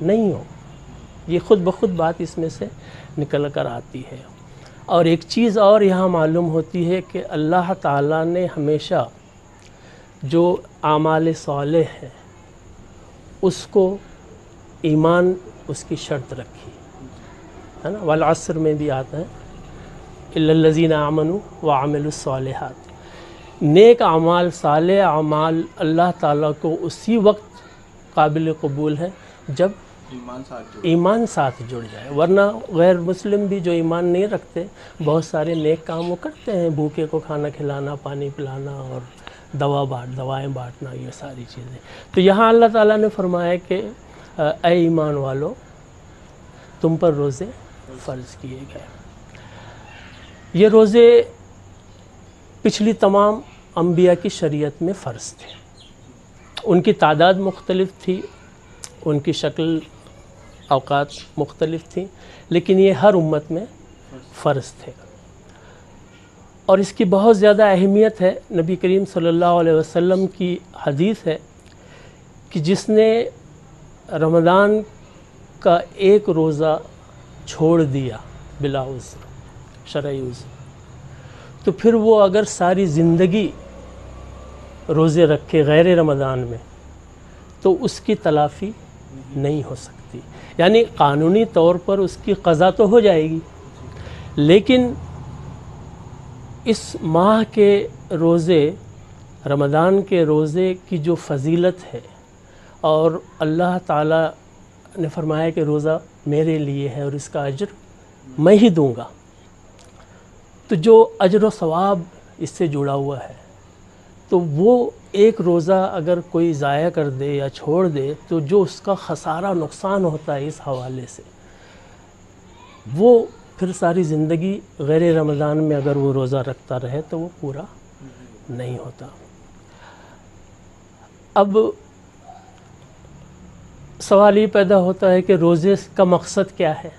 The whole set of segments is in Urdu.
نہیں ہو، یہ خود بخود بات اس میں سے نکل کر آتی ہے۔ اور ایک چیز اور یہاں معلوم ہوتی ہے کہ اللہ تعالیٰ نے ہمیشہ جو اعمال صالح ہیں اس کو ایمان اس کی شرط رکھی ہے نا، والعصر میں بھی آتا ہے الا الذین آمنوا وعملوا الصالحات، نیک اعمال، صالح اعمال اللہ تعالیٰ کو اسی وقت قابل قبول ہے جب ایمان ساتھ جڑ جائے، ورنہ غیر مسلم بھی جو ایمان نہیں رکھتے بہت سارے نیک کام وہ کرتے ہیں، بھوکے کو کھانا کھلانا، پانی پلانا اور دوائیں بانٹنا، یہ ساری چیزیں۔ تو یہاں اللہ تعالیٰ نے فرمایا کہ اے ایمان والو تم پر روزے فرض کیے گئے۔ یہ روزے پچھلی تمام انبیاء کی شریعت میں فرض تھے، ان کی تعداد مختلف تھی، ان کی شکل اوقات مختلف تھیں، لیکن یہ ہر امت میں فرض تھے۔ اور اس کی بہت زیادہ اہمیت ہے، نبی کریم صلی اللہ علیہ وسلم کی حدیث ہے کہ جس نے رمضان کا ایک روزہ چھوڑ دیا بلا عذر، شرعی عذر، تو پھر وہ اگر ساری زندگی روزے رکھے غیر رمضان میں تو اس کی تلافی نہیں ہو سکتی، یعنی قانونی طور پر اس کی قضا تو ہو جائے گی، لیکن اس ماہ کے روزے، رمضان کے روزے کی جو فضیلت ہے، اور اللہ تعالیٰ نے فرمایا کہ روزہ میرے لیے ہے اور اس کا اجر میں ہی دوں گا، تو جو اجر و ثواب اس سے جڑا ہوا ہے، تو وہ ایک روزہ اگر کوئی ضائع کر دے یا چھوڑ دے تو جو اس کا خسارہ نقصان ہوتا ہے اس حوالے سے، وہ پھر ساری زندگی غیر رمضان میں اگر وہ روزہ رکھتا رہے تو وہ پورا نہیں ہوتا۔ اب سوال یہ پیدا ہوتا ہے کہ روزے کا مقصد کیا ہے،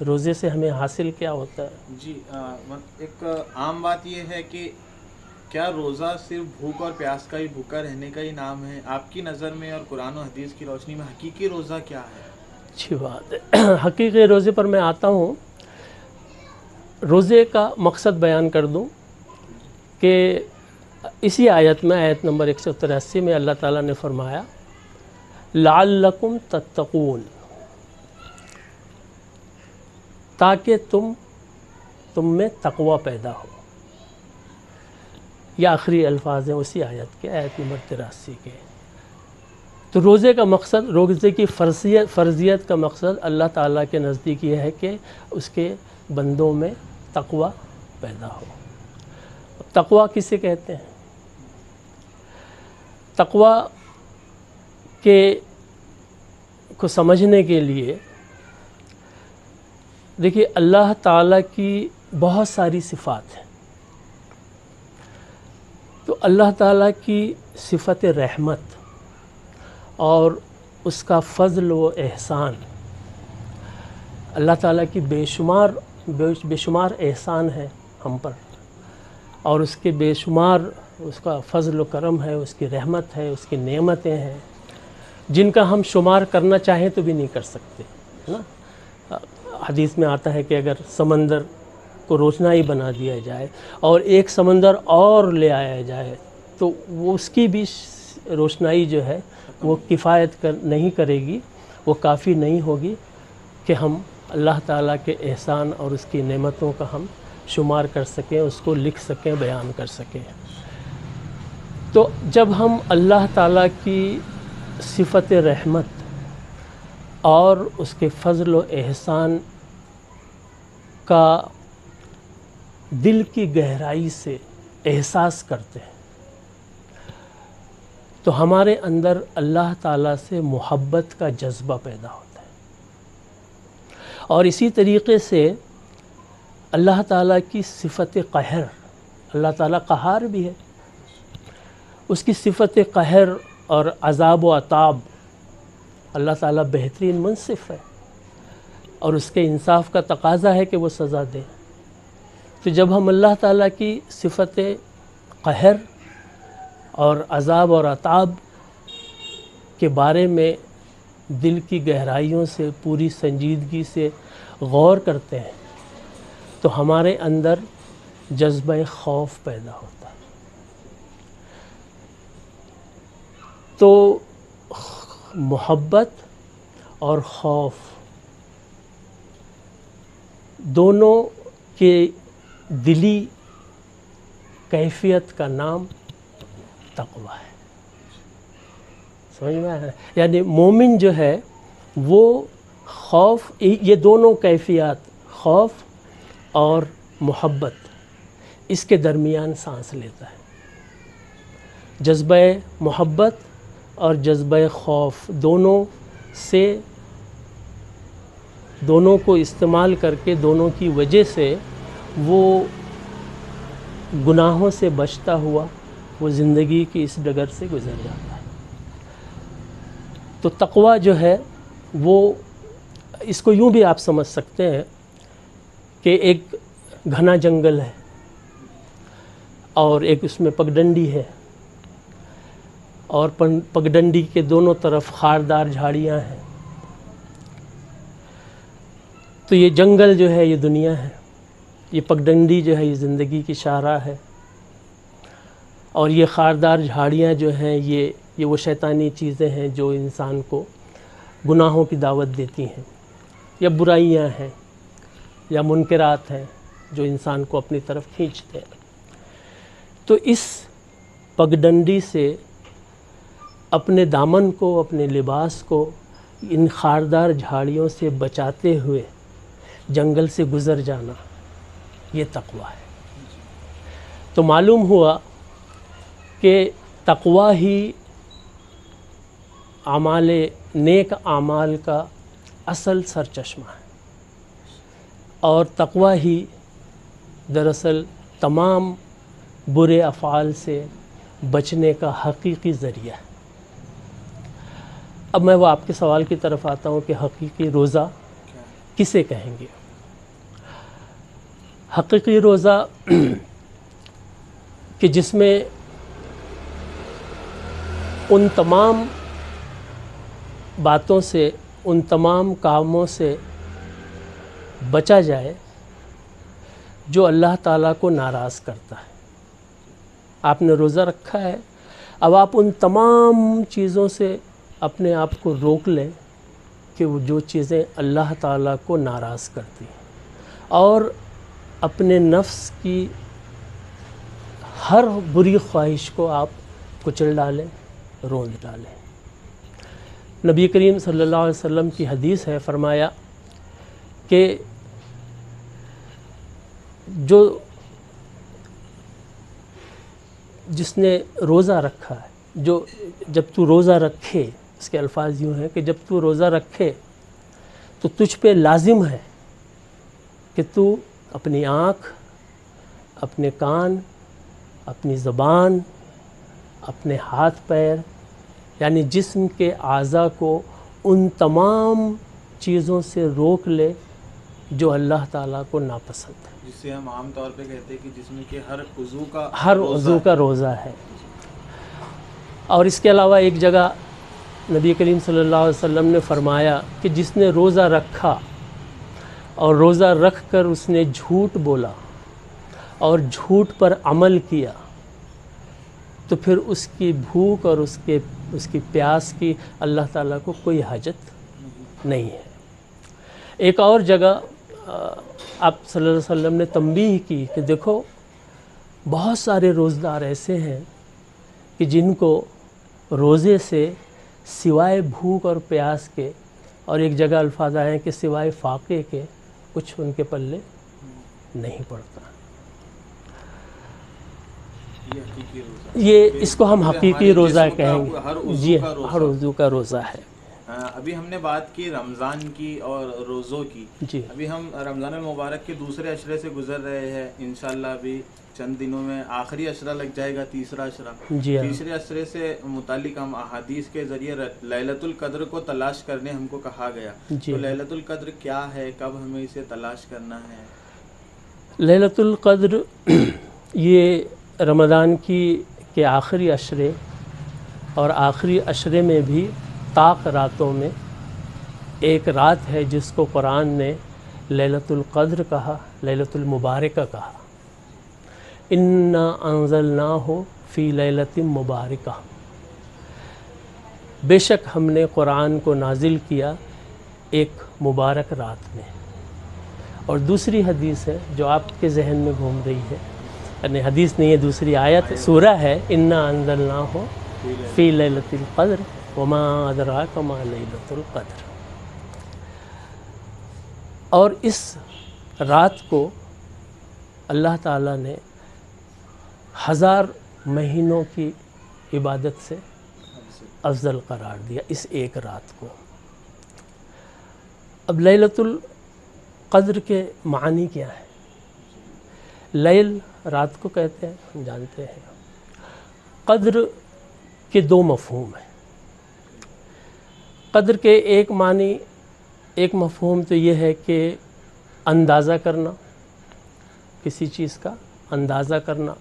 روزے سے ہمیں حاصل کیا ہوتا ہے؟ جی ایک عام بات یہ ہے کہ کیا روزہ صرف بھوک اور پیاس کا ہی، بھوکا رہنے کا ہی نام ہے؟ آپ کی نظر میں اور قرآن و حدیث کی روشنی میں حقیقی روزہ کیا ہے؟ اچھی بات ہے، حقیقی روزے پر میں آتا ہوں۔ روزے کا مقصد بیان کر دوں کہ اسی آیت میں، آیت نمبر 183 میں اللہ تعالیٰ نے فرمایا لعلکم تتقون، تاکہ تم میں تقوی پیدا ہو۔ یہ آخری الفاظ ہیں اسی آیت کے، آیت نمبر 83 کے۔ تو روزے کا مقصد، روزے کی فرضیت کا مقصد اللہ تعالیٰ کے نزدیک یہ ہے کہ اس کے بندوں میں تقوی پیدا ہو۔ تقوی کسے کہتے ہیں؟ تقوی کو سمجھنے کے لیے دیکھیے اللہ تعالیٰ کی بہت ساری صفات ہیں، تو اللہ تعالیٰ کی صفت رحمت اور اس کا فضل و احسان، اللہ تعالیٰ کی بے شمار احسان ہے ہم پر، اور اس کے بے شمار اس کا فضل و کرم ہے، اس کی رحمت ہے، اس کی نعمتیں ہیں جن کا ہم شمار کرنا چاہیں تو بھی نہیں کر سکتے، ہے نا۔ حدیث میں آتا ہے کہ اگر سمندر کو روشنائی بنا دیا جائے اور ایک سمندر اور لے آیا جائے تو وہ اس کی بھی روشنائی جو ہے وہ کفایت نہیں کرے گی، وہ کافی نہیں ہوگی کہ ہم اللہ تعالیٰ کے احسان اور اس کی نعمتوں کا ہم شمار کر سکیں، اس کو لکھ سکیں، بیان کر سکیں۔ تو جب ہم اللہ تعالیٰ کی صفت رحمت اور اس کے فضل و احسان کا دل کی گہرائی سے احساس کرتے ہیں تو ہمارے اندر اللہ تعالیٰ سے محبت کا جذبہ پیدا ہوتا ہے۔ اور اسی طریقے سے اللہ تعالیٰ کی صفت قہر، اللہ تعالیٰ قہار بھی ہے، اس کی صفت قہر اور عذاب و عطاب، اللہ تعالیٰ بہترین منصف ہے اور اس کے انصاف کا تقاضا ہے کہ وہ سزا دے۔ تو جب ہم اللہ تعالیٰ کی صفت قہر اور عذاب اور عطاب کے بارے میں دل کی گہرائیوں سے پوری سنجیدگی سے غور کرتے ہیں تو ہمارے اندر جذبہ خوف پیدا ہوتا ہے. تو محبت اور خوف دونوں کے دلی کیفیت کا نام تقوی ہے. سمجھ میں آیا؟ یعنی مومن جو ہے وہ خوف، یہ دونوں کیفیات خوف اور محبت اس کے درمیان سانس لیتا ہے. جذبہ محبت اور جذبہ خوف دونوں کو استعمال کر کے، دونوں کی وجہ سے وہ گناہوں سے بچتا ہوا وہ زندگی کی اس ڈگر سے گزر جاتا ہے. تو تقوی جو ہے وہ، اس کو یوں بھی آپ سمجھ سکتے ہیں کہ ایک گھنا جنگل ہے اور ایک اس میں پگڈنڈی ہے، اور پگڈنڈی کے دونوں طرف خاردار جھاڑیاں ہیں. تو یہ جنگل جو ہے یہ دنیا ہے، یہ پگڈنڈی جو ہے یہ زندگی کی شاہراہ ہے، اور یہ خاردار جھاڑیاں جو ہیں یہ وہ شیطانی چیزیں ہیں جو انسان کو گناہوں کی دعوت دیتی ہیں، یا برائیاں ہیں یا منکرات ہیں جو انسان کو اپنی طرف کھینچتے ہیں. تو اس پگڈنڈی سے اپنے دامن کو، اپنے لباس کو ان خاردار جھاڑیوں سے بچاتے ہوئے جنگل سے گزر جانا، یہ تقوی ہے. تو معلوم ہوا کہ تقوی ہی نیک اعمال کا اصل سرچشمہ ہے، اور تقوی ہی دراصل تمام برے افعال سے بچنے کا حقیقی ذریعہ ہے. اب میں وہ آپ کے سوال کی طرف آتا ہوں کہ حقیقی روزہ کسے کہیں گے؟ حقیقی روزہ کہ جس میں ان تمام باتوں سے، ان تمام کاموں سے بچا جائے جو اللہ تعالیٰ کو ناراض کرتا ہے. آپ نے روزہ رکھا ہے، اب آپ ان تمام چیزوں سے اپنے آپ کو روک لیں کہ وہ جو چیزیں اللہ تعالیٰ کو ناراض کرتی ہیں، اور اپنے نفس کی ہر بری خواہش کو آپ کچل ڈالیں، روند ڈالیں. نبی کریم صلی اللہ علیہ وسلم کی حدیث ہے، فرمایا کہ جس نے روزہ رکھا ہے، جب تو روزہ رکھے، اس کے الفاظ یوں ہیں کہ جب تو روزہ رکھے تو تجھ پہ لازم ہے کہ تو اپنی آنکھ، اپنے کان، اپنی زبان، اپنے ہاتھ پیر، یعنی جسم کے اعضاء کو ان تمام چیزوں سے روک لے جو اللہ تعالیٰ کو ناپسند ہے. جس سے ہم عام طور پہ کہتے ہیں کہ جسم کے ہر عضو کا روزہ ہے. اور اس کے علاوہ ایک جگہ نبی کریم صلی اللہ علیہ وسلم نے فرمایا کہ جس نے روزہ رکھا اور روزہ رکھ کر اس نے جھوٹ بولا اور جھوٹ پر عمل کیا تو پھر اس کی بھوک اور اس کی پیاس کی اللہ تعالیٰ کو کوئی حاجت نہیں ہے. ایک اور جگہ آپ صلی اللہ علیہ وسلم نے تنبیہ کی کہ دیکھو بہت سارے روزدار ایسے ہیں کہ جن کو روزے سے سوائے بھوک اور پیاس کے، اور ایک جگہ الفاظ آئے ہیں کہ سوائے فاقے کے کچھ ان کے پلے نہیں پڑتا. یہ اس کو ہم حقیقی روزہ کہیں گے. جی ہر عضو کا روزہ ہے. ابھی ہم نے بات کی رمضان کی اور روزوں کی. جی ابھی ہم رمضان المبارک کے دوسرے عشرے سے گزر رہے ہیں. انشاءاللہ ابھی چند دنوں میں آخری عشرہ لگ جائے گا، تیسرا عشرہ. تیسرے عشرے سے متعلق ہم احادیث کے ذریعے لیلۃ القدر کو تلاش کرنے ہم کو کہا گیا. تو لیلۃ القدر کیا ہے، کب ہمیں اسے تلاش کرنا ہے؟ لیلۃ القدر یہ رمضان کے آخری عشرے اور آخری عشرے میں بھی طاق راتوں میں ایک رات ہے جس کو قرآن نے لیلۃ القدر کہا، لیلۃ المبارکہ کہا۔ انا انزلناہ فی لیلۃ مبارکہ، بے شک ہم نے قرآن کو نازل کیا ایک مبارک رات میں۔ اور دوسری حدیث ہے جو آپ کے ذہن میں گھوم رہی ہے، یعنی حدیث نہیں ہے، دوسری آیت سورہ ہے، انا انزلناہ فی لیلۃ القدر وما ادراک ما لیلۃ القدر۔ اور اس رات کو اللہ تعالیٰ نے 1000 مہینوں کی عبادت سے افضل قرار دیا اس ایک رات کو۔ اب لیلۃ القدر کے معنی کیا ہے؟ لیل رات کو کہتے ہیں، ہم جانتے ہیں۔ قدر کے 2 مفہوم ہیں۔ قدر کے ایک معنی، ایک مفہوم تو یہ ہے کہ اندازہ کرنا، کسی چیز کا اندازہ کرنا،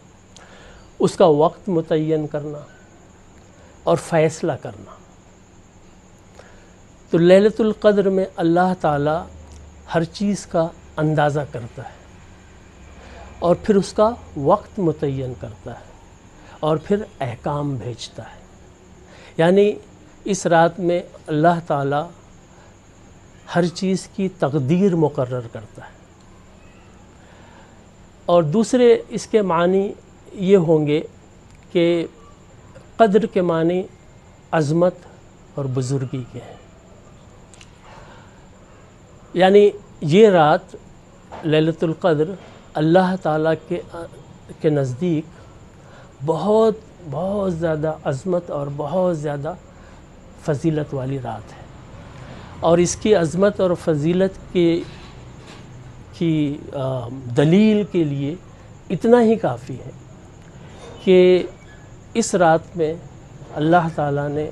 اس کا وقت متعین کرنا اور فیصلہ کرنا۔ تو لیلۃ القدر میں اللہ تعالیٰ ہر چیز کا اندازہ کرتا ہے اور پھر اس کا وقت متعین کرتا ہے اور پھر احکام بھیجتا ہے۔ یعنی اس رات میں اللہ تعالیٰ ہر چیز کی تقدیر مقرر کرتا ہے۔ اور دوسرے اس کے معنی یہ ہوں گے کہ قدر کے معنی عظمت اور بزرگی کے ہیں۔ یعنی یہ رات لیلۃ القدر اللہ تعالیٰ کے نزدیک بہت بہت زیادہ عظمت اور بہت زیادہ فضیلت والی رات ہے، اور اس کی عظمت اور فضیلت کی دلیل کے لیے اتنا ہی کافی ہے کہ اس رات میں اللہ تعالیٰ نے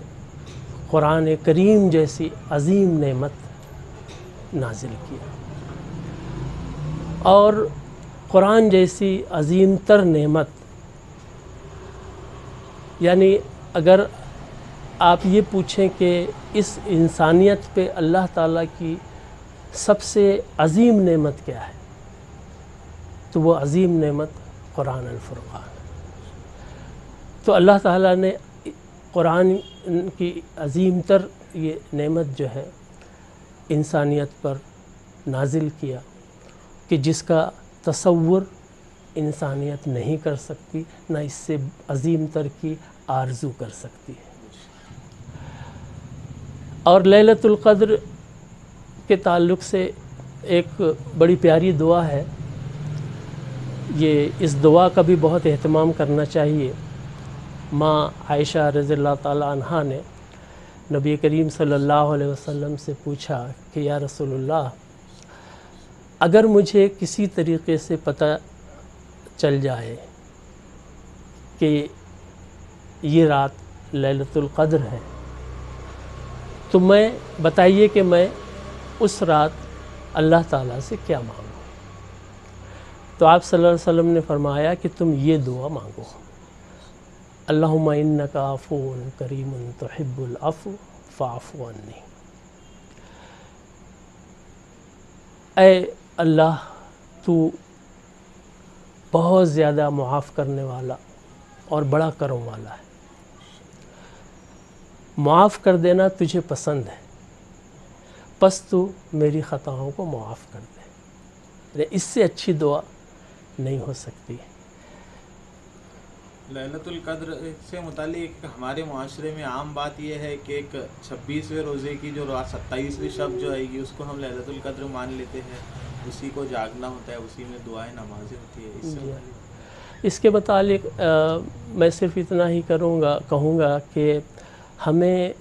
قرآن کریم جیسی عظیم نعمت نازل کیا، اور قرآن جیسی عظیم تر نعمت، یعنی اگر آپ یہ پوچھیں کہ اس انسانیت پہ اللہ تعالیٰ کی سب سے عظیم نعمت کیا ہے، تو وہ عظیم نعمت قرآن الفرقان ہے۔ تو اللہ تعالیٰ نے قرآن کی عظیم تر یہ نعمت جو ہے انسانیت پر نازل کیا کہ جس کا تصور انسانیت نہیں کر سکتی، نہ اس سے عظیم تر کی آرزو کر سکتی ہے۔ اور لیلۃ القدر کے تعلق سے ایک بڑی پیاری دعا ہے، یہ اس دعا کا بھی بہت اہتمام کرنا چاہیے۔ ماں عائشہ رضی اللہ تعالیٰ عنہا نے نبی کریم صلی اللہ علیہ وسلم سے پوچھا کہ یا رسول اللہ، اگر مجھے کسی طریقے سے پتہ چل جائے کہ یہ رات لیلۃ القدر ہے، تو میں بتائیے کہ میں اس رات اللہ تعالیٰ سے کیا مانگوں؟ تو آپ صلی اللہ علیہ وسلم نے فرمایا کہ تم یہ دعا مانگو، اللہم انک عفو کریم تحب العفو فاعف عنی۔ اے اللہ، تو بہت زیادہ معاف کرنے والا اور بڑا کرم والا ہے، معاف کر دینا تجھے پسند ہے، پس تو میری خطاؤں کو معاف کر دے۔ اس سے اچھی دعا نہیں ہو سکتی۔ لیلۃ القدر سے متعلق ہمارے معاشرے میں عام بات یہ ہے کہ ایک 26ویں روزے کی جو رات 27ویں شب جو آئے گی اس کو ہم لیلۃ القدر مان لیتے ہیں، اسی کو جاگنا ہوتا ہے، اسی میں دعائیں نمازیں ہوتی ہے۔ اس سے اس کے متعلق میں صرف اتنا ہی کہوں گا کہ ہمیں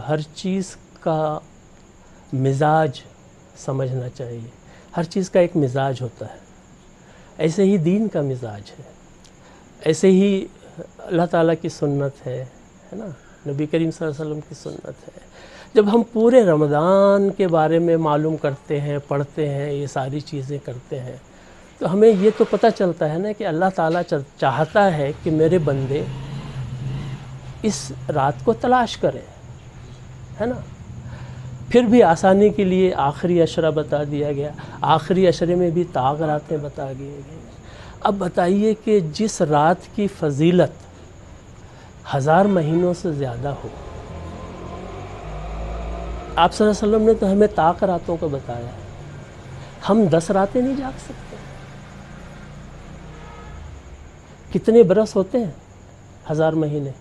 ہر چیز کا مزاج سمجھنا چاہیے۔ ہر چیز کا ایک مزاج ہوتا ہے، ایسے ہی دین کا مزاج ہے، ایسے ہی اللہ تعالیٰ کی سنت ہے نا، نبی کریم صلی اللہ علیہ وسلم کی سنت ہے۔ جب ہم پورے رمضان کے بارے میں معلوم کرتے ہیں، پڑھتے ہیں، یہ ساری چیزیں کرتے ہیں، تو ہمیں یہ تو پتہ چلتا ہے نا کہ اللہ تعالیٰ چاہتا ہے کہ میرے بندے اس رات کو تلاش کریں، ہے نا۔ پھر بھی آسانی کے لیے آخری عشرہ بتا دیا گیا، آخری عشرے میں بھی طاق راتیں بتا دیے گئے۔ اب بتائیے کہ جس رات کی فضیلت 1000 مہینوں سے زیادہ ہو، آپ صلی اللہ علیہ وسلم نے تو ہمیں طاق راتوں کا بتایا ہے، ہم 10 راتیں نہیں جاگ سکتے؟ کتنے برس ہوتے ہیں 1000 مہینے؟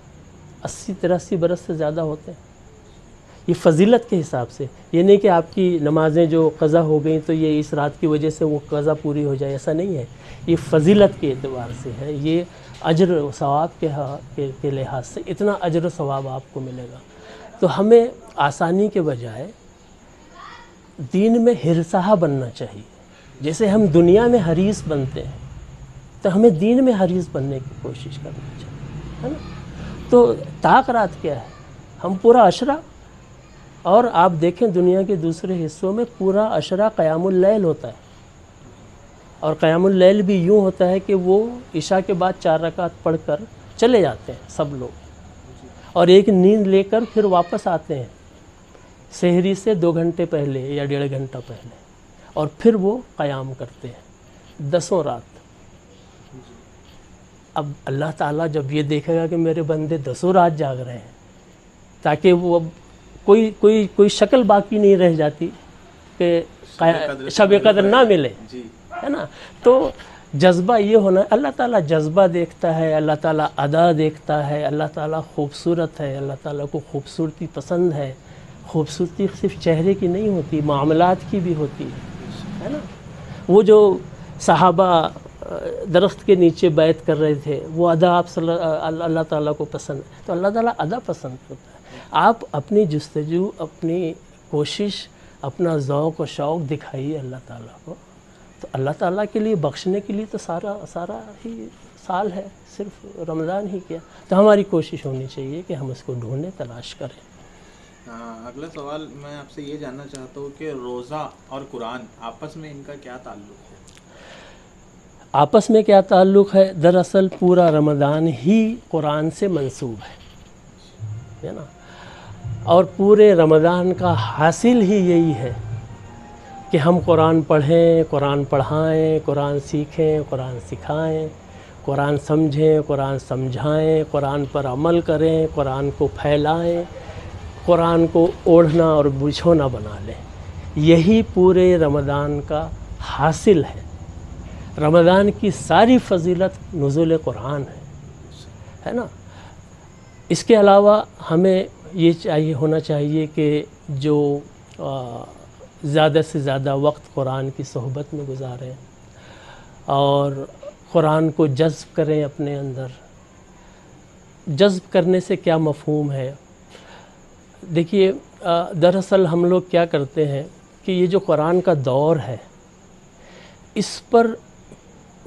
80-83 برس سے زیادہ ہوتے ہیں۔ یہ فضیلت کے حساب سے، یہ نہیں کہ آپ کی نمازیں جو قضا ہو گئیں تو یہ اس رات کی وجہ سے وہ قضا پوری ہو جائے، ایسا نہیں ہے۔ یہ فضیلت کے اعتبار سے ہے، یہ اجر و ثواب کے لحاظ سے اتنا اجر و ثواب آپ کو ملے گا۔ تو ہمیں آسانی کے بجائے دین میں ہرسہ بننا چاہیے۔ جیسے ہم دنیا میں حریص بنتے ہیں تو ہمیں دین میں حریص بننے کی کوشش کرنا چاہیے، ہے نا؟ تو طاق رات کیا ہے؟ ہم پورا عشرہ، اور آپ دیکھیں دنیا کے دوسرے حصوں میں پورا عشرہ قیام اللیل ہوتا ہے، اور قیام اللیل بھی یوں ہوتا ہے کہ وہ عشاء کے بعد 4 رکعت پڑھ کر چلے جاتے ہیں سب لوگ، اور ایک نیند لے کر پھر واپس آتے ہیں سحری سے 2 گھنٹے پہلے یا 1.5 گھنٹہ پہلے، اور پھر وہ قیام کرتے ہیں 10 رات۔ اب اللہ تعالیٰ جب یہ دیکھے گا کہ میرے بندے 10 رات جاگ رہے ہیں، تاکہ وہ کوئی شکل باقی نہیں رہ جاتی کہ شب قدر نہ ملے، ہے نا؟ تو جذبہ یہ ہونا، اللہ تعالیٰ جذبہ دیکھتا ہے، اللہ تعالیٰ ادا دیکھتا ہے، اللہ تعالیٰ خوبصورت ہے، اللہ تعالیٰ کو خوبصورتی پسند ہے۔ خوبصورتی صرف چہرے کی نہیں ہوتی، معاملات کی بھی ہوتی ہے نا؟ وہ جو صحابہ درخت کے نیچے بیعت کر رہے تھے، وہ ادا آپ اللہ تعالیٰ کو پسند ہے، تو اللہ تعالیٰ ادا پسند کرتا ہے۔ آپ اپنی جستجو، اپنی کوشش، اپنا ذوق و شوق دکھائیے اللہ تعالیٰ کو، تو اللہ تعالیٰ کے لیے بخشنے کے لیے تو سارا ہی سال ہے، صرف رمضان ہی کیا۔ تو ہماری کوشش ہونی چاہیے کہ ہم اس کو ڈھونڈیں، تلاش کریں۔ اگلا سوال میں آپ سے یہ جاننا چاہتا ہوں کہ روزہ اور قرآن آپس میں ان کا کیا تعلق ہے؟ آپس میں کیا تعلق ہے؟ دراصل پورا رمضان ہی قرآن سے منسوب ہے نا؟ اور پورے رمضان کا حاصل ہی یہی ہے کہ ہم قرآن پڑھیں، قرآن پڑھائیں، قرآن سیکھیں، قرآن سکھائیں، قرآن سمجھیں، قرآن سمجھائیں، قرآن پر عمل کریں، قرآن کو پھیلائیں، قرآن کو اوڑھنا اور بچھونا بنا لیں۔ یہی پورے رمضان کا حاصل ہے۔ رمضان کی ساری فضیلت نزول قرآن ہے نا؟ اس کے علاوہ ہمیں یہ ہونا چاہیے کہ جو زیادہ سے زیادہ وقت قرآن کی صحبت میں گزاریں اور قرآن کو جذب کریں اپنے اندر۔ جذب کرنے سے کیا مفہوم ہے؟ دیکھیے، دراصل ہم لوگ کیا کرتے ہیں کہ یہ جو قرآن کا دور ہے، اس پر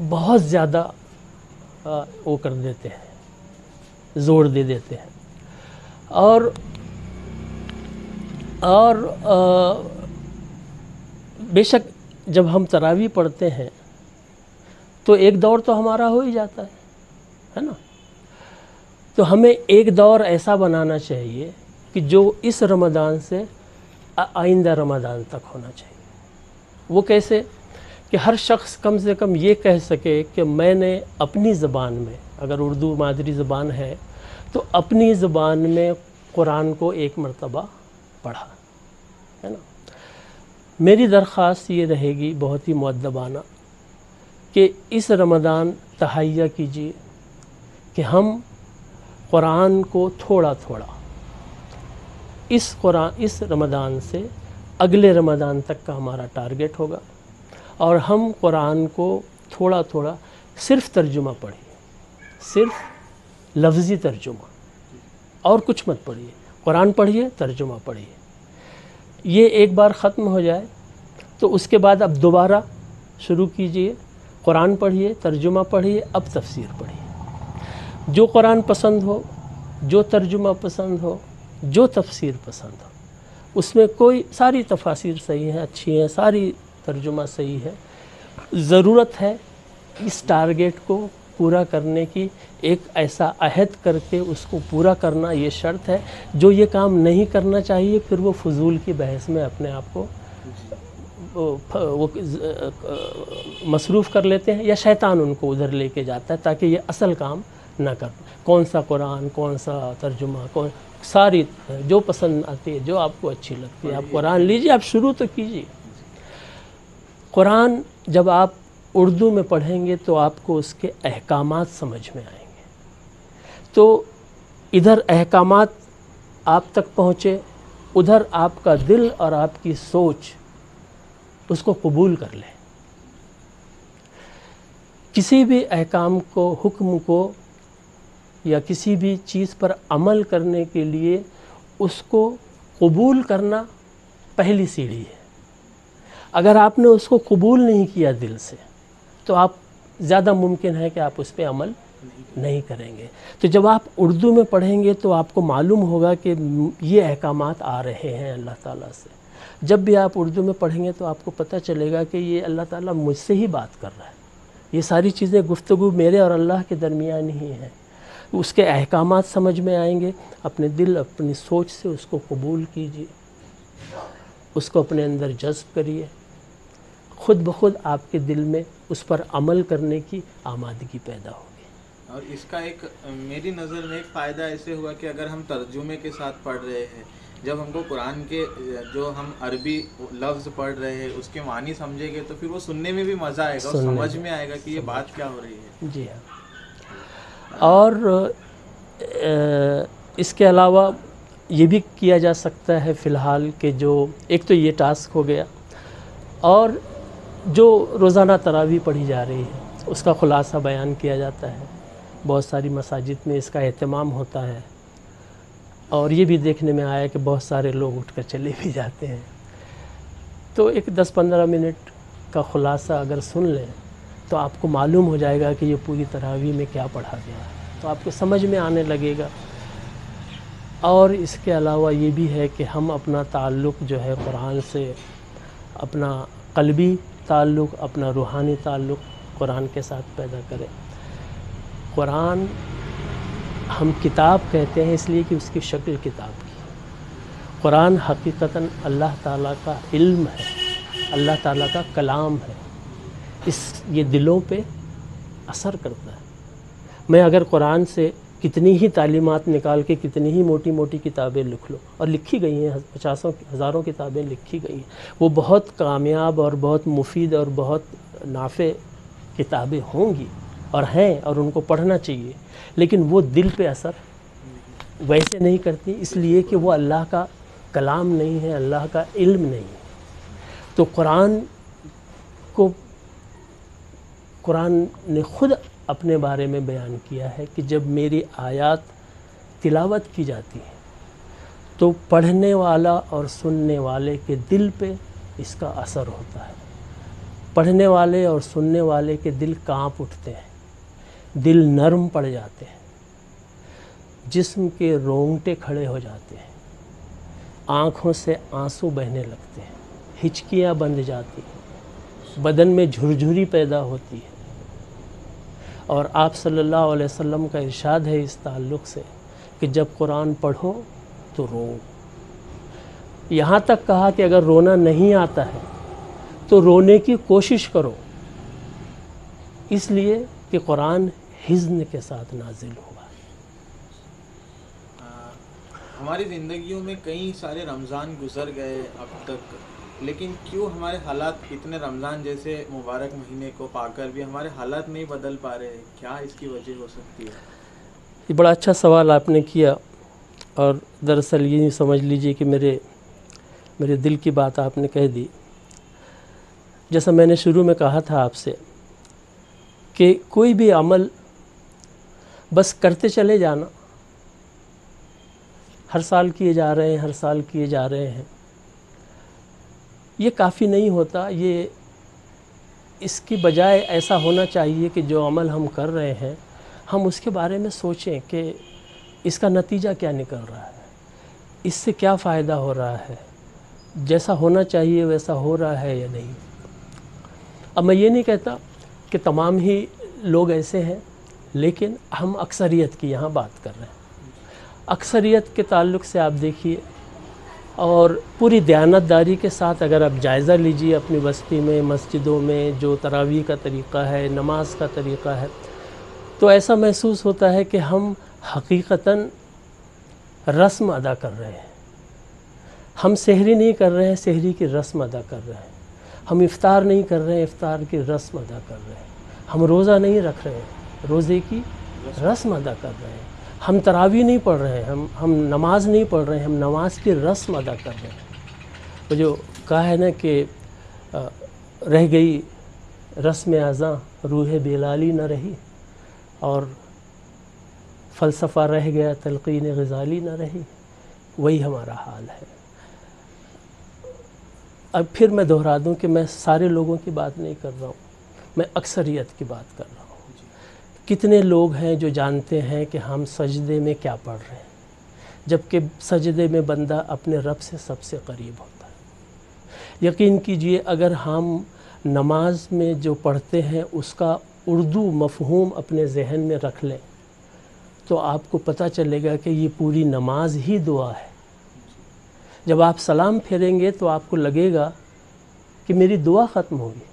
بہت زیادہ وہ کر دیتے ہیں، زور دے دیتے ہیں، اور بے شک جب ہم تراویح پڑھتے ہیں تو ایک دور تو ہمارا ہو ہی جاتا ہے نا؟ تو ہمیں ایک دور ایسا بنانا چاہیے کہ جو اس رمضان سے آئندہ رمضان تک ہونا چاہیے۔ وہ کیسے؟ کہ ہر شخص کم سے کم یہ کہہ سکے کہ میں نے اپنی زبان میں، اگر اردو مادری زبان ہے تو اپنی زبان میں قرآن کو ایک مرتبہ پڑھا، ہے نا؟ میری درخواست یہ رہے گی بہت ہی مؤدبانہ کہ اس رمضان تہیہ کیجیے کہ ہم قرآن کو تھوڑا تھوڑا اس رمضان سے اگلے رمضان تک کا ہمارا ٹارگٹ ہوگا، اور ہم قرآن کو تھوڑا تھوڑا صرف ترجمہ پڑھیے، صرف لفظی ترجمہ، اور کچھ مت پڑھیے، قرآن پڑھیے، ترجمہ پڑھیے۔ یہ ایک بار ختم ہو جائے تو اس کے بعد اب دوبارہ شروع کیجئے، قرآن پڑھیے، ترجمہ پڑھیے، اب تفسیر پڑھیے۔ جو قرآن پسند ہو، جو ترجمہ پسند ہو، جو تفسیر پسند ہو، اس میں کوئی، ساری تفاسیر صحیح ہیں، اچھی ہیں، ساری ترجمہ صحیح ہے۔ ضرورت ہے اس ٹارگٹ کو پورا کرنے کی ایک ایسا عہد کر کے اس کو پورا کرنا یہ شرط ہے. جو یہ کام نہیں کرنا چاہیے پھر وہ فضول کی بحث میں اپنے آپ کو وہ مصروف کر لیتے ہیں، یا شیطان ان کو ادھر لے کے جاتا ہے تاکہ یہ اصل کام نہ کر. کون سا قرآن، کون سا ترجمہ، ساری جو پسند آتی ہے، جو آپ کو اچھی لگتی ہے آپ قرآن لیجیے، آپ شروع تو کیجیے. قرآن جب آپ اردو میں پڑھیں گے تو آپ کو اس کے احکامات سمجھ میں آئیں گے. تو ادھر احکامات آپ تک پہنچے، ادھر آپ کا دل اور آپ کی سوچ اس کو قبول کر لے. کسی بھی احکام کو، حکم کو، یا کسی بھی چیز پر عمل کرنے کے لیے اس کو قبول کرنا پہلی سیڑھی ہے. اگر آپ نے اس کو قبول نہیں کیا دل سے تو آپ زیادہ ممکن ہے کہ آپ اس پہ عمل نہیں کریں گے. تو جب آپ اردو میں پڑھیں گے تو آپ کو معلوم ہوگا کہ یہ احکامات آ رہے ہیں اللہ تعالیٰ سے. جب بھی آپ اردو میں پڑھیں گے تو آپ کو پتہ چلے گا کہ یہ اللہ تعالیٰ مجھ سے ہی بات کر رہا ہے. یہ ساری چیزیں گفتگو میرے اور اللہ کے درمیان ہی ہیں. اس کے احکامات سمجھ میں آئیں گے. اپنے دل، اپنی سوچ سے اس کو قبول کیجیے، اس کو اپنے اندر جذب کریے. خود بخود آپ کے دل میں اس پر عمل کرنے کی آمادگی پیدا ہوگی. اور اس کا ایک میری نظر میں ایک فائدہ ایسے ہوا کہ اگر ہم ترجمے کے ساتھ پڑھ رہے ہیں، جب ہم کو قرآن کے جو ہم عربی لفظ پڑھ رہے ہیں اس کے معنی سمجھیں گے تو پھر وہ سننے میں بھی مزہ آئے گا اور سمجھ میں آئے گا کہ یہ بات کیا ہو رہی ہے. جی ہاں. اور اس کے علاوہ یہ بھی کیا جا سکتا ہے فی الحال کہ جو ایک تو یہ ٹاسک ہو گیا، اور جو روزانہ تراویح پڑھی جا رہی ہے اس کا خلاصہ بیان کیا جاتا ہے. بہت ساری مساجد میں اس کا اہتمام ہوتا ہے، اور یہ بھی دیکھنے میں آیا کہ بہت سارے لوگ اٹھ کر چلے بھی جاتے ہیں. تو ایک 10-15 منٹ کا خلاصہ اگر سن لیں تو آپ کو معلوم ہو جائے گا کہ یہ پوری تراویح میں کیا پڑھا گیا ہے، تو آپ کو سمجھ میں آنے لگے گا. اور اس کے علاوہ یہ بھی ہے کہ ہم اپنا تعلق جو ہے قرآن سے، اپنا قلبی تعلق، اپنا روحانی تعلق قرآن کے ساتھ پیدا کریں. قرآن ہم کتاب کہتے ہیں اس لیے کہ اس کی شکل کتاب کی. قرآن حقیقتاً اللہ تعالیٰ کا علم ہے، اللہ تعالیٰ کا کلام ہے. یہ دلوں پہ اثر کرتا ہے. میں اگر قرآن سے کتنی ہی تعلیمات نکال کے کتنی ہی موٹی موٹی کتابیں لکھ لوں، اور لکھی گئی ہیں، 50,000 کتابیں لکھی گئی ہیں، وہ بہت کامیاب اور بہت مفید اور بہت نافع کتابیں ہوں گی اور ہیں، اور ان کو پڑھنا چاہیے، لیکن وہ دل پہ اثر ویسے نہیں کرتی، اس لیے کہ وہ اللہ کا کلام نہیں ہے، اللہ کا علم نہیں ہے. تو قرآن نے خود اپنے بارے میں بیان کیا ہے کہ جب میری آیات تلاوت کی جاتی ہے تو پڑھنے والا اور سننے والے کے دل پہ اس کا اثر ہوتا ہے. پڑھنے والے اور سننے والے کے دل کانپ اٹھتے ہیں، دل نرم پڑ جاتے ہیں، جسم کے رونگٹے کھڑے ہو جاتے ہیں، آنکھوں سے آنسو بہنے لگتے ہیں، ہچکیاں بندھ جاتی ہیں، بدن میں جھرجھری پیدا ہوتی ہے. اور آپ صلی اللہ علیہ وسلم کا ارشاد ہے اس تعلق سے کہ جب قرآن پڑھو تو رو. یہاں تک کہا کہ اگر رونا نہیں آتا ہے تو رونے کی کوشش کرو، اس لیے کہ قرآن حزن کے ساتھ نازل ہوا. ہماری زندگیوں میں کئی سارے رمضان گزر گئے اب تک، لیکن کیوں ہمارے حالات اتنے رمضان جیسے مبارک مہینے کو پا کر بھی ہمارے حالات نہیں بدل پا رہے؟ کیا اس کی وجہ ہو سکتی ہے؟ یہ بڑا اچھا سوال آپ نے کیا، اور دراصل یہ سمجھ لیجئے کہ میرے دل کی بات آپ نے کہہ دی. جیسا میں نے شروع میں کہا تھا آپ سے کہ کوئی بھی عمل بس کرتے چلے جانا، ہر سال کیے جا رہے ہیں، ہر سال کیے جا رہے ہیں، یہ کافی نہیں ہوتا. یہ اس کی بجائے ایسا ہونا چاہیے کہ جو عمل ہم کر رہے ہیں ہم اس کے بارے میں سوچیں کہ اس کا نتیجہ کیا نکل رہا ہے، اس سے کیا فائدہ ہو رہا ہے، جیسا ہونا چاہیے ویسا ہو رہا ہے یا نہیں. اب میں یہ نہیں کہتا کہ تمام ہی لوگ ایسے ہیں لیکن ہم اکثریت کی یہاں بات کر رہے ہیں. اکثریت کے تعلق سے آپ دیکھیے اور پوری دیانتداری کے ساتھ اگر آپ جائزہ لیجیے اپنی بستی میں، مسجدوں میں جو تراویح کا طریقہ ہے، نماز کا طریقہ ہے، تو ایسا محسوس ہوتا ہے کہ ہم حقیقتاً رسم ادا کر رہے ہیں. ہم سحری نہیں کر رہے ہیں، سحری کی رسم ادا کر رہے ہیں. ہم افطار نہیں کر رہے ہیں، افطار کی رسم ادا کر رہے ہیں. ہم روزہ نہیں رکھ رہے ہیں، روزے کی رسم ادا کر رہے ہیں. ہم تراویح نہیں پڑھ رہے ہیں، ہم نماز نہیں پڑھ رہے ہیں، ہم نماز کی رسم ادا کر رہے ہیں. وہ جو کہا ہے نا کہ رہ گئی رسم ازاں روح بلالی نہ رہی، اور فلسفہ رہ گیا تلقین غزالی نہ رہی، وہی ہمارا حال ہے. اب پھر میں دہرا دوں کہ میں سارے لوگوں کی بات نہیں کر رہا ہوں، میں اکثریت کی بات کر رہا ہوں. کتنے لوگ ہیں جو جانتے ہیں کہ ہم سجدے میں کیا پڑھ رہے ہیں، جبکہ سجدے میں بندہ اپنے رب سے سب سے قریب ہوتا ہے. یقین کیجئے اگر ہم نماز میں جو پڑھتے ہیں اس کا اردو مفہوم اپنے ذہن میں رکھ لیں تو آپ کو پتہ چلے گا کہ یہ پوری نماز ہی دعا ہے. جب آپ سلام پھیریں گے تو آپ کو لگے گا کہ میری دعا ختم ہوگی.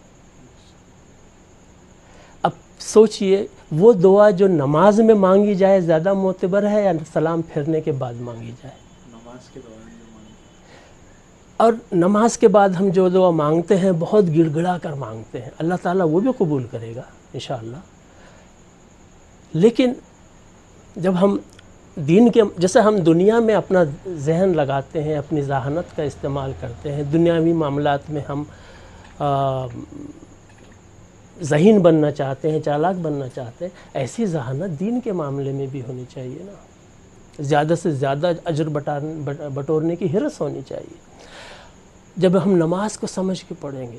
اب سوچئے وہ دعا جو نماز میں مانگی جائے زیادہ معتبر ہے یا سلام پھیرنے کے بعد مانگی جائے؟ نماز کے دوران جو مانگی. اور نماز کے بعد ہم جو دعا مانگتے ہیں بہت گڑ گڑا کر مانگتے ہیں، اللہ تعالیٰ وہ بھی قبول کرے گا انشاءاللہ. لیکن جب ہم دین کے جیسے ہم دنیا میں اپنا ذہن لگاتے ہیں، اپنی ذہانت کا استعمال کرتے ہیں، دنیاوی معاملات میں ہم ذہین بننا چاہتے ہیں، چالاک بننا چاہتے ہیں، ایسی ذہانت دین کے معاملے میں بھی ہونی چاہیے نا. زیادہ سے زیادہ اجر بٹورنے کی حرص ہونی چاہیے. جب ہم نماز کو سمجھ کے پڑھیں گے،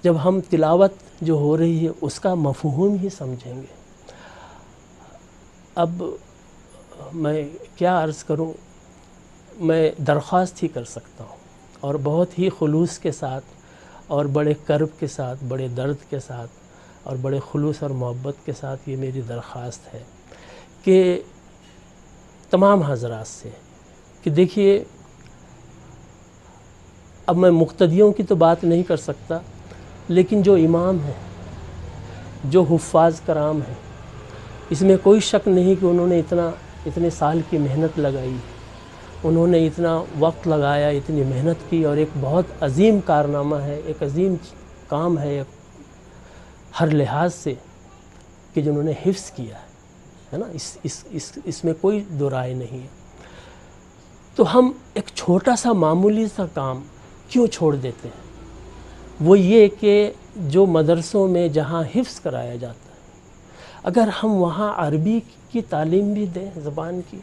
جب ہم تلاوت جو ہو رہی ہے اس کا مفہوم ہی سمجھیں گے. اب میں کیا عرض کروں، میں درخواست ہی کر سکتا ہوں اور بہت ہی خلوص کے ساتھ اور بڑے کرب کے ساتھ، بڑے درد کے ساتھ اور بڑے خلوص اور محبت کے ساتھ یہ میری درخواست ہے کہ تمام حضرات سے کہ دیکھیے اب میں مقتدیوں کی تو بات نہیں کر سکتا، لیکن جو امام ہیں، جو حفاظ کرام ہیں، اس میں کوئی شک نہیں کہ انہوں نے اتنے سال کی محنت لگائی، انہوں نے اتنا وقت لگایا، اتنی محنت کی، اور ایک بہت عظیم کارنامہ ہے، ایک عظیم کام ہے ہر لحاظ سے کہ جنہوں نے حفظ کیا ہے نا. اس میں کوئی دو رائے نہیں ہے. تو ہم ایک چھوٹا سا معمولی سا کام کیوں چھوڑ دیتے ہیں؟ وہ یہ کہ جو مدرسوں میں جہاں حفظ کرایا جاتا ہے، اگر ہم وہاں عربی کی تعلیم بھی دیں، زبان کی،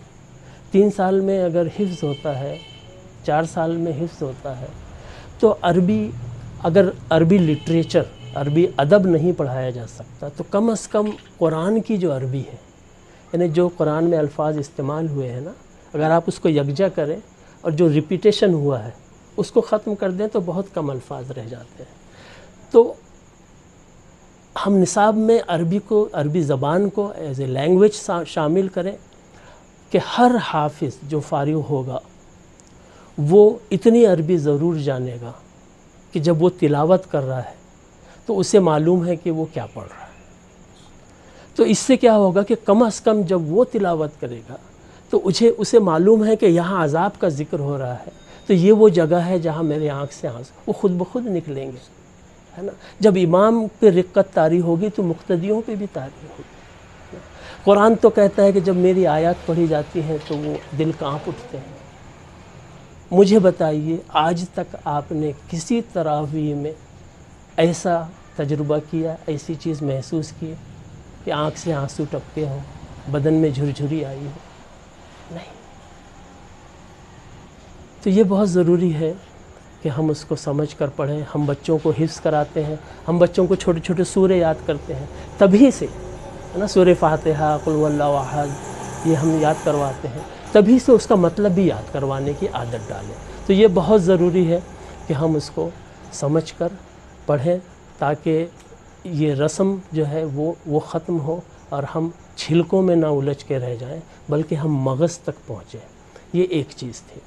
3 سال میں اگر حفظ ہوتا ہے، 4 سال میں حفظ ہوتا ہے، تو اگر عربی لٹریچر، عربی ادب نہیں پڑھایا جا سکتا تو کم از کم قرآن کی جو عربی ہے، یعنی جو قرآن میں الفاظ استعمال ہوئے ہیں نا، اگر آپ اس کو یکجا کریں اور جو ریپیٹیشن ہوا ہے اس کو ختم کر دیں تو بہت کم الفاظ رہ جاتے ہیں. تو ہم نصاب میں عربی زبان کو ایز اے لینگویج شامل کریں کہ ہر حافظ جو فارغ ہوگا وہ اتنی عربی ضرور جانے گا کہ جب وہ تلاوت کر رہا ہے تو اسے معلوم ہے کہ وہ کیا پڑھ رہا ہے. تو اس سے کیا ہوگا کہ کم از کم جب وہ تلاوت کرے گا تو اسے معلوم ہے کہ یہاں عذاب کا ذکر ہو رہا ہے، تو یہ وہ جگہ ہے جہاں میرے آنکھ سے آنسو، وہ خود بخود نکلیں گے، ہے نا. جب امام پہ رقت طاری ہوگی تو مقتدیوں پہ بھی طاری ہوگی. قرآن تو کہتا ہے کہ جب میری آیات پڑھی جاتی ہیں تو وہ دل کانپ اٹھتے ہیں. مجھے بتائیے آج تک آپ نے کسی تراویح میں ایسا تجربہ کیا، ایسی چیز محسوس کی کہ آنکھ سے آنسو ٹپکے ہوں، بدن میں جھرجھری آئی ہو؟ نہیں. تو یہ بہت ضروری ہے کہ ہم اس کو سمجھ کر پڑھیں. ہم بچوں کو حفظ کراتے ہیں، ہم بچوں کو چھوٹے چھوٹے سورے یاد کرتے ہیں، تبھی سے ہے نا، سورہ فاتحہ، قل هو اللہ احد، یہ ہم یاد کرواتے ہیں، تبھی سے اس کا مطلب بھی یاد کروانے کی عادت ڈالیں. تو یہ بہت ضروری ہے کہ ہم اس کو سمجھ کر پڑھیں تاکہ یہ رسم جو ہے وہ ختم ہو اور ہم چھلکوں میں نہ الجھ کے رہ جائیں بلکہ ہم مغز تک پہنچیں. یہ ایک چیز تھی.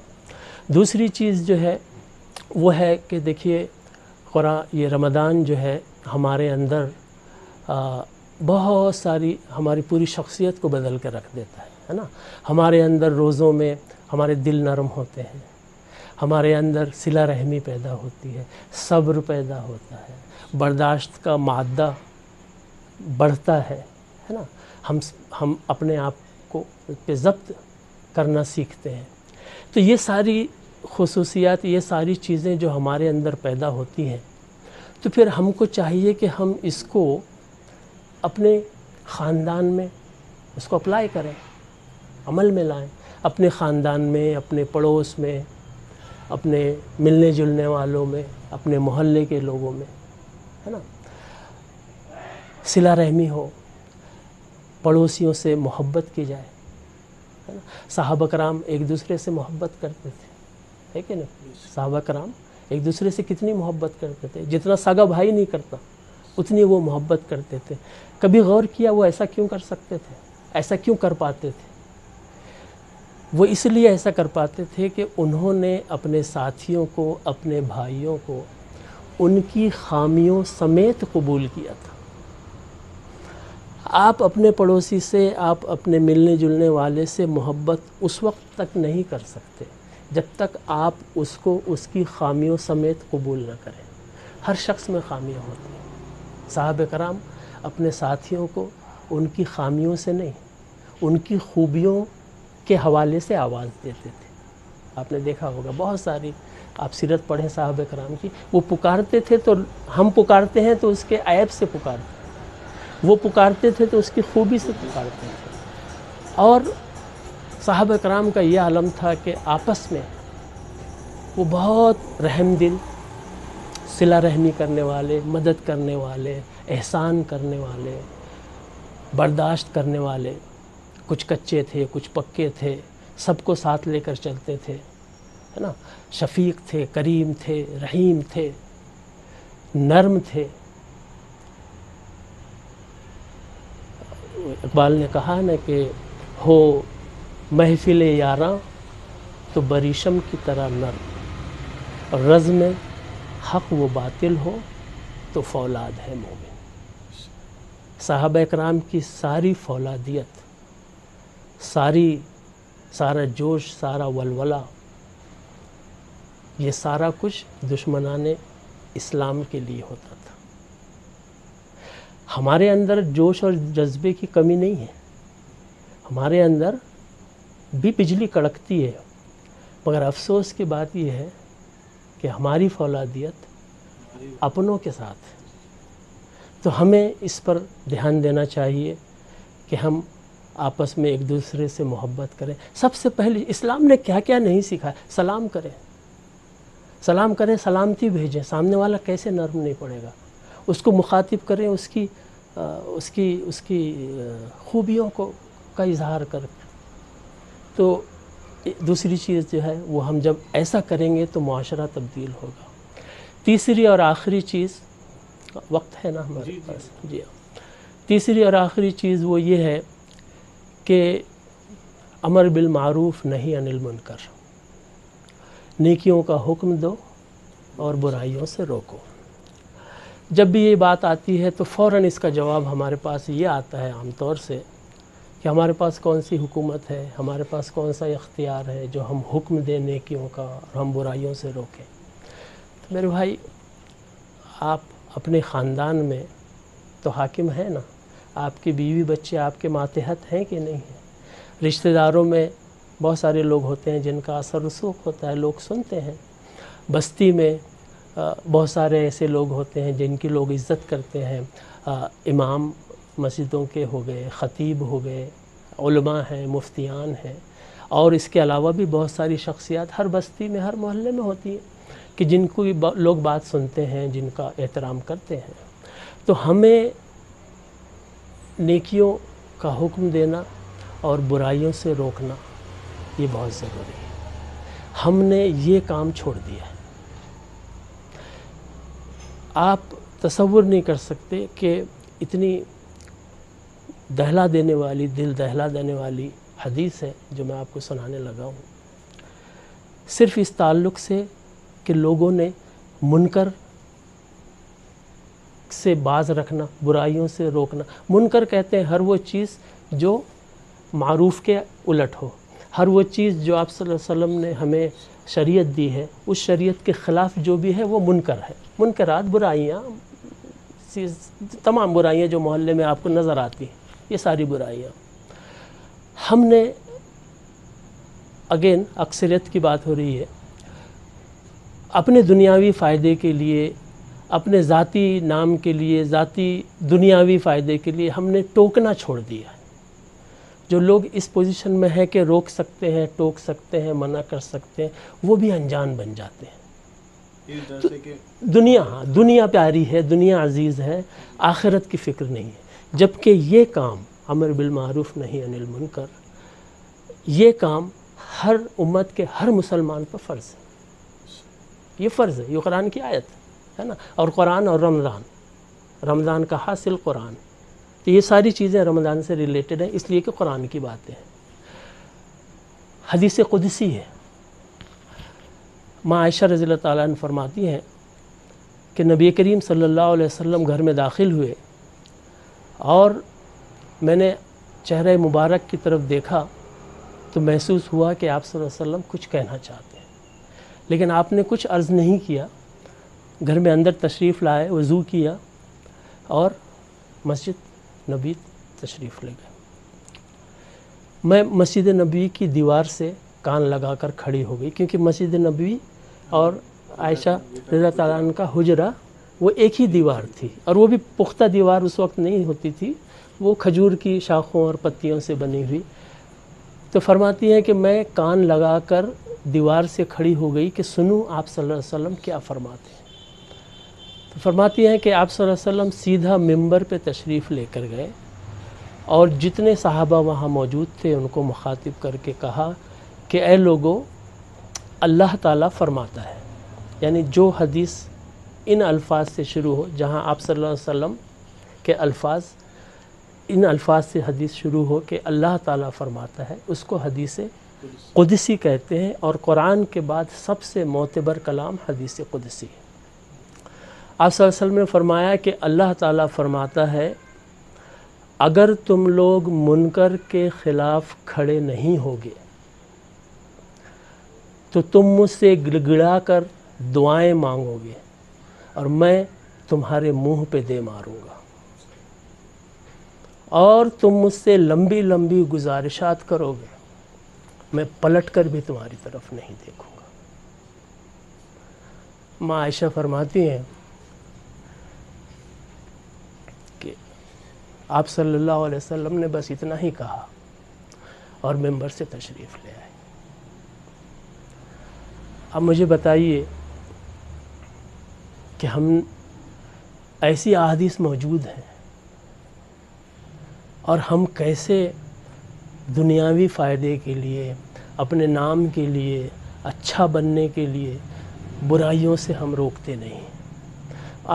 دوسری چیز جو ہے وہ ہے کہ دیکھیے قرآن یہ رمضان جو ہے ہمارے اندر بہت ساری ہماری پوری شخصیت کو بدل کے رکھ دیتا ہے نا. ہمارے اندر روزوں میں ہمارے دل نرم ہوتے ہیں، ہمارے اندر صلہ رحمی پیدا ہوتی ہے، صبر پیدا ہوتا ہے، برداشت کا مادہ بڑھتا ہے نا. ہم اپنے آپ کو پہ ضبط کرنا سیکھتے ہیں. تو یہ ساری خصوصیات، یہ ساری چیزیں جو ہمارے اندر پیدا ہوتی ہیں، تو پھر ہم کو چاہیے کہ ہم اس کو اپنے خاندان میں اس کو اپلائی کریں، عمل میں لائیں. اپنے خاندان میں، اپنے پڑوس میں، اپنے ملنے جلنے والوں میں، اپنے محلے کے لوگوں میں، ہے نا. صلہ رحمی ہو، پڑوسیوں سے محبت کی جائے، ہے نا. صحابہ کرام ایک دوسرے سے محبت کرتے تھے، ہے کہ نہیں؟ صحابہ کرام ایک دوسرے سے کتنی محبت کرتے تھے، جتنا سگا بھائی نہیں کرتا اتنی وہ محبت کرتے تھے. کبھی غور کیا وہ ایسا کیوں کر سکتے تھے، ایسا کیوں کر پاتے تھے؟ وہ اس لیے ایسا کر پاتے تھے کہ انہوں نے اپنے ساتھیوں کو، اپنے بھائیوں کو ان کی خامیوں سمیت قبول کیا تھا. آپ اپنے پڑوسی سے، آپ اپنے ملنے جلنے والے سے محبت اس وقت تک نہیں کر سکتے جب تک آپ اس کو اس کی خامیوں سمیت قبول نہ کریں. ہر شخص میں خامیاں ہوتی ہیں. صحابہ کرام اپنے ساتھیوں کو ان کی خامیوں سے نہیں، ان کی خوبیوں کے حوالے سے آواز دیتے تھے. آپ نے دیکھا ہوگا بہت ساری، آپ سیرت پڑھیں صحابہ کرام کی، وہ پکارتے تھے تو ہم پکارتے ہیں تو اس کے عیب سے پکارتے ہیں، وہ پکارتے تھے تو اس کی خوبی سے پکارتے تھے. اور صحابہ کرام کا یہ عالم تھا کہ آپس میں وہ بہت رحم دل، صلہ رحمی کرنے والے، مدد کرنے والے، احسان کرنے والے، برداشت کرنے والے. کچھ کچے تھے، کچھ پکے تھے، سب کو ساتھ لے کر چلتے تھے، ہے نا. شفیق تھے، کریم تھے، رحیم تھے، نرم تھے. اقبال نے کہا نا کہ ہو محفل یاراں تو بریشم کی طرح نرم، اور رزم حق و باطل ہو تو فولاد ہے مومن. صحابہ کرام کی ساری فولادیت، سارا جوش، سارا ولولہ، یہ سارا کچھ دشمنان اسلام کے لیے ہوتا تھا. ہمارے اندر جوش اور جذبے کی کمی نہیں ہے، ہمارے اندر بھی بجلی کڑکتی ہے، مگر افسوس کی بات یہ ہے کہ ہماری فولادیت اپنوں کے ساتھ ہے. تو ہمیں اس پر دھیان دینا چاہیے کہ ہم آپس میں ایک دوسرے سے محبت کریں. سب سے پہلے اسلام نے کیا کیا نہیں سکھایا. سلام کریں، سلام کریں، سلامتی بھیجیں. سامنے والا کیسے نرم نہیں پڑے گا. اس کو مخاطب کریں، اس کی خوبیوں کا اظہار کریں. تو دوسری چیز جو ہے وہ ہم جب ایسا کریں گے تو معاشرہ تبدیل ہوگا. تیسری اور آخری چیز، وقت ہے نا ہمارے پاس؟ جی ہاں. تیسری اور آخری چیز وہ یہ ہے کہ امر بالمعروف نہی عن المنکر، نیکیوں کا حکم دو اور برائیوں سے روکو. جب بھی یہ بات آتی ہے تو فوراً اس کا جواب ہمارے پاس یہ آتا ہے عام طور سے کہ ہمارے پاس کون سی حکومت ہے، ہمارے پاس کون سا اختیار ہے جو ہم حکم دیں نیکیوں کا اور ہم برائیوں سے روکیں. تو میرے بھائی، آپ اپنے خاندان میں تو حاکم ہیں نا. آپ کی بیوی بچے آپ کے ماتحت ہیں کہ نہیں ہیں؟ رشتہ داروں میں بہت سارے لوگ ہوتے ہیں جن کا اثر رسوخ ہوتا ہے، لوگ سنتے ہیں. بستی میں بہت سارے ایسے لوگ ہوتے ہیں جن کی لوگ عزت کرتے ہیں. امام مسجدوں کے ہو گئے، خطیب ہو گئے، علماء ہیں، مفتیان ہیں، اور اس کے علاوہ بھی بہت ساری شخصیات ہر بستی میں، ہر محلے میں ہوتی ہیں کہ جن کو لوگ بات سنتے ہیں، جن کا احترام کرتے ہیں. تو ہمیں نیکیوں کا حکم دینا اور برائیوں سے روکنا یہ بہت ضروری ہے. ہم نے یہ کام چھوڑ دیا ہے. آپ تصور نہیں کر سکتے کہ اتنی دہلا دینے والی، دل دہلا دینے والی حدیث ہے جو میں آپ کو سنانے لگا ہوں، صرف اس تعلق سے کہ لوگوں نے منکر سے باز رکھنا، برائیوں سے روکنا۔ منکر کہتے ہیں ہر وہ چیز جو معروف کے الٹ ہو، ہر وہ چیز جو آپ صلی اللہ علیہ وسلم نے ہمیں شریعت دی ہے اس شریعت کے خلاف جو بھی ہے وہ منکر ہے۔ منکرات برائیاں، تمام برائیاں جو محلے میں آپ کو نظر آتی ہیں، یہ ساری برائیاں ہم نے، اگین اکثریت کی بات ہو رہی ہے، اپنے دنیاوی فائدے کے لیے، اپنے ذاتی نام کے لیے، ذاتی دنیاوی فائدے کے لیے ہم نے ٹوکنا چھوڑ دیا ہے۔ جو لوگ اس پوزیشن میں ہے کہ روک سکتے ہیں، ٹوک سکتے ہیں، منع کر سکتے ہیں، وہ بھی انجان بن جاتے ہیں۔ دنیا پیاری ہے، دنیا عزیز ہے، آخرت کی فکر نہیں ہے۔ جبکہ یہ کام امر بالمعروف نہی عن المنکر، یہ کام ہر امت کے ہر مسلمان پر فرض ہے۔ یہ فرض ہے، یہ قرآن کی آیت ہے نا۔ اور قرآن اور رمضان کا حاصل قرآن، تو یہ ساری چیزیں رمضان سے ریلیٹڈ ہیں، اس لیے کہ قرآن کی باتیں ہیں۔ حدیث قدسی ہے، ماں عائشہ رضی اللہ تعالیٰ عنہ فرماتی ہیں کہ نبی کریم صلی اللہ علیہ وسلم گھر میں داخل ہوئے اور میں نے چہرہ مبارک کی طرف دیکھا تو محسوس ہوا کہ آپ صلی اللہ علیہ وسلم کچھ کہنا چاہتے ہیں، لیکن آپ نے کچھ عرض نہیں کیا۔ گھر میں اندر تشریف لائے، وضو کیا اور مسجد نبی تشریف لے گئے۔ میں مسجد نبی کی دیوار سے کان لگا کر کھڑی ہو گئی، کیونکہ مسجد نبی اور عائشہ رضی اللہ تعالیٰ عنہ کا حجرہ وہ ایک ہی دیوار تھی، اور وہ بھی پختہ دیوار اس وقت نہیں ہوتی تھی، وہ کھجور کی شاخوں اور پتیوں سے بنی ہوئی۔ تو فرماتی ہیں کہ میں کان لگا کر دیوار سے کھڑی ہو گئی کہ سنوں آپ صلی اللہ علیہ وسلم کیا فرماتے ہیں۔ تو فرماتی ہیں کہ آپ صلی اللہ علیہ وسلم سیدھا منبر پہ تشریف لے کر گئے اور جتنے صحابہ وہاں موجود تھے ان کو مخاطب کر کے کہا کہ اے لوگو، اللہ تعالیٰ فرماتا ہے، یعنی جو حدیث ان الفاظ سے شروع ہو، جہاں آپ صلی اللہ علیہ وسلم کے الفاظ، ان الفاظ سے حدیث شروع ہو کہ اللہ تعالیٰ فرماتا ہے، اس کو حدیث قدسی کہتے ہیں، اور قرآن کے بعد سب سے معتبر کلام حدیث قدسی ہے۔ آپ صلی اللہ علیہ وسلم نے فرمایا کہ اللہ تعالیٰ فرماتا ہے، اگر تم لوگ منکر کے خلاف کھڑے نہیں ہوگے تو تم مجھ سے گڑ گڑا کر دعائیں مانگو گے اور میں تمہارے منہ پہ دے ماروں گا، اور تم مجھ سے لمبی لمبی گزارشات کرو گے، میں پلٹ کر بھی تمہاری طرف نہیں دیکھوں گا۔ ماں عائشہ فرماتی ہیں کہ آپ صلی اللہ علیہ وسلم نے بس اتنا ہی کہا اور منبر سے تشریف لے آئے۔ اب مجھے بتائیے کہ ہم ایسی احادیث موجود ہیں اور ہم کیسے دنیاوی فائدے کے لیے، اپنے نام کے لیے، اچھا بننے کے لیے برائیوں سے ہم روکتے نہیں۔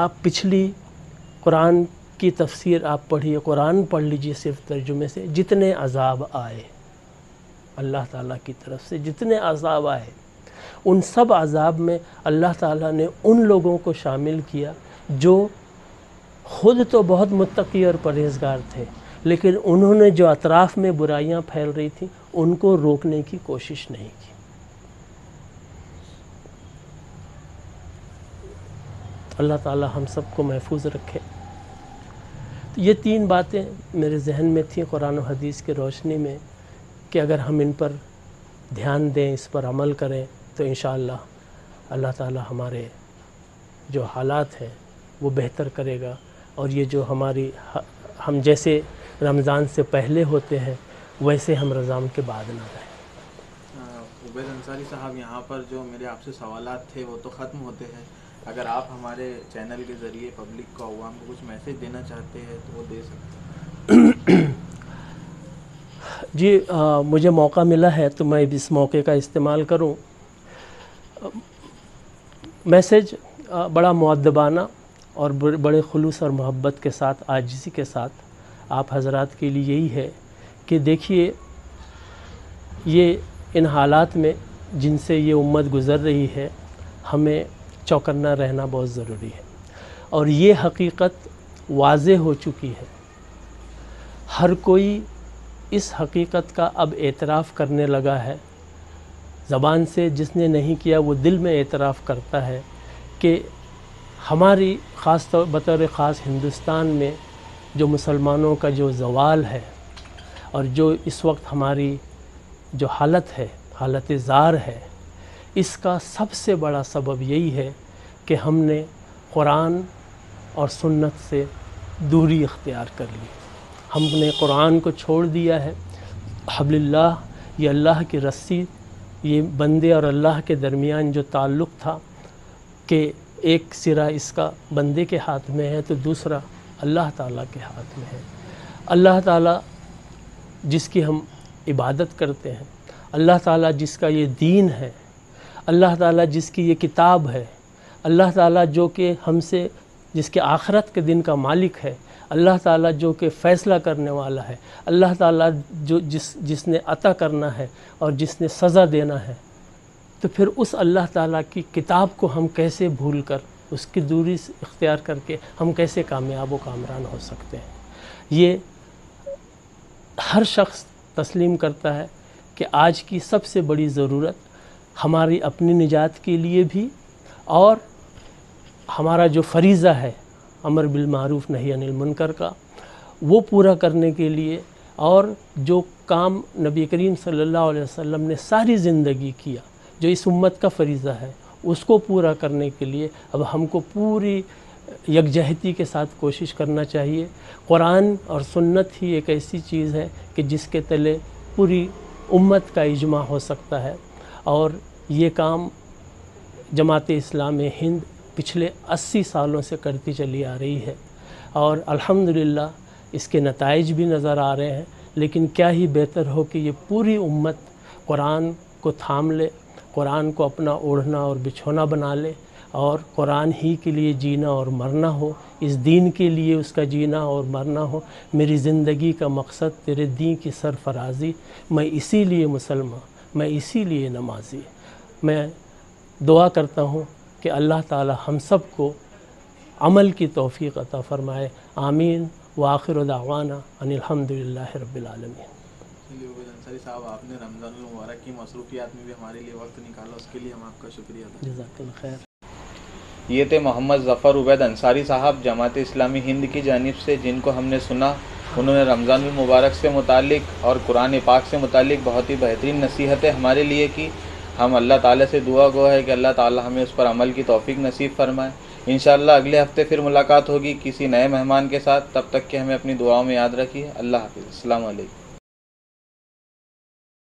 آپ پچھلی قرآن کی تفسیر آپ پڑھیے، قرآن پڑھ لیجیے صرف ترجمے سے، جتنے عذاب آئے اللہ تعالیٰ کی طرف سے، جتنے عذاب آئے، ان سب عذاب میں اللہ تعالیٰ نے ان لوگوں کو شامل کیا جو خود تو بہت متقی اور پرہیزگار تھے، لیکن انہوں نے جو اطراف میں برائیاں پھیل رہی تھیں ان کو روکنے کی کوشش نہیں کی۔ اللہ تعالیٰ ہم سب کو محفوظ رکھے۔ تو یہ تین باتیں میرے ذہن میں تھیں قرآن و حدیث کی روشنی میں، کہ اگر ہم ان پر دھیان دیں، اس پر عمل کریں تو انشاءاللہ اللہ تعالیٰ ہمارے جو حالات ہیں وہ بہتر کرے گا، اور یہ جو ہم جیسے رمضان سے پہلے ہوتے ہیں ویسے ہم رمضان کے بعد نہ رہیں۔ عبید انصاری صاحب، یہاں پر جو میرے آپ سے سوالات تھے وہ تو ختم ہوتے ہیں، اگر آپ ہمارے چینل کے ذریعے پبلک کو، عوام کو کچھ میسیج دینا چاہتے ہیں تو وہ دے سکتے ہیں۔ جی، مجھے موقع ملا ہے تو میں اس موقع کا استعمال کروں۔ میسیج بڑا مؤدبانہ اور بڑے خلوص اور محبت کے ساتھ، عاجزی کے ساتھ آپ حضرات کے لیے یہی ہے کہ دیکھیے یہ ان حالات میں جن سے یہ امت گزر رہی ہے ہمیں چوکنا رہنا بہت ضروری ہے، اور یہ حقیقت واضح ہو چکی ہے۔ ہر کوئی اس حقیقت کا اب اعتراف کرنے لگا ہے، زبان سے جس نے نہیں کیا وہ دل میں اعتراف کرتا ہے کہ ہماری بطور خاص ہندوستان میں جو مسلمانوں کا جو زوال ہے اور جو اس وقت ہماری جو حالت ہے، حالت زار ہے، اس کا سب سے بڑا سبب یہی ہے کہ ہم نے قرآن اور سنت سے دوری اختیار کر لی۔ ہم نے قرآن کو چھوڑ دیا ہے۔ حبل اللہ، یہ اللہ کی رسی، یہ بندے اور اللہ کے درمیان جو تعلق تھا کہ ایک سرا اس کا بندے کے ہاتھ میں ہے تو دوسرا اللہ تعالیٰ کے ہاتھ میں ہے۔ اللہ تعالیٰ جس کی ہم عبادت کرتے ہیں، اللہ تعالیٰ جس کا یہ دین ہے، اللہ تعالیٰ جس کی یہ کتاب ہے، اللہ تعالیٰ جو کہ ہم سے جس کے آخرت کے دن کا مالک ہے، اللہ تعالیٰ جو کہ فیصلہ کرنے والا ہے، اللہ تعالیٰ جو جس نے عطا کرنا ہے اور جس نے سزا دینا ہے، تو پھر اس اللہ تعالیٰ کی کتاب کو ہم کیسے بھول کر اس کی دوری اختیار کر کے ہم کیسے کامیاب و کامران ہو سکتے ہیں؟ یہ ہر شخص تسلیم کرتا ہے کہ آج کی سب سے بڑی ضرورت ہماری اپنی نجات کے لیے بھی اور ہمارا جو فریضہ ہے امر بالمعروف نہی عن المنکر کا، وہ پورا کرنے کے لیے، اور جو کام نبی کریم صلی اللہ علیہ وسلم نے ساری زندگی کیا جو اس امت کا فریضہ ہے، اس کو پورا کرنے کے لیے اب ہم کو پوری یکجہتی کے ساتھ کوشش کرنا چاہیے۔ قرآن اور سنت ہی ایک ایسی چیز ہے کہ جس کے تلے پوری امت کا اجماع ہو سکتا ہے، اور یہ کام جماعت اسلامی ہند پچھلے 80 سالوں سے کرتی چلی آ رہی ہے، اور الحمدللہ اس کے نتائج بھی نظر آ رہے ہیں۔ لیکن کیا ہی بہتر ہو کہ یہ پوری امت قرآن کو تھام لے، قرآن کو اپنا اوڑھنا اور بچھونا بنا لے، اور قرآن ہی کے لیے جینا اور مرنا ہو، اس دین کے لیے اس کا جینا اور مرنا ہو۔ میری زندگی کا مقصد تیرے دین کی سرفرازی، میں اسی لیے مسلمان، میں اسی لیے نمازی۔ میں دعا کرتا ہوں کہ اللہ تعالی ہم سب کو عمل کی توفیق عطا فرمائے، آمین۔ وآخر دعوانا ان الحمدللہ رب العالمین۔ چلیے عبید انصاری صاحب، آپ نے رمضان المبارک کی مصروفیات میں بھی ہمارے لیے وقت نکالا، اس کے لیے ہم آپ کا شکریہ ادا کرتے ہیں۔ جزاک اللہ خیر۔ یہ تھے محمد ظفر عبید انصاری صاحب جماعت اسلامی ہند کی جانب سے، جن کو ہم نے سنا۔ انہوں نے رمضان المبارک سے متعلق اور قرآن پاک سے متعلق بہت ہی بہترین نصیحتیں ہمارے لیے کی۔ ہم اللہ تعالیٰ سے دعا گو ہے کہ اللہ تعالیٰ ہمیں اس پر عمل کی توفیق نصیب فرمائے۔ انشاءاللہ اگلے ہفتے پھر ملاقات ہوگی کسی نئے مہمان کے ساتھ، تب تک کہ ہمیں اپنی دعاؤں میں یاد رکھیے۔ اللہ حافظ، السلام علیکم۔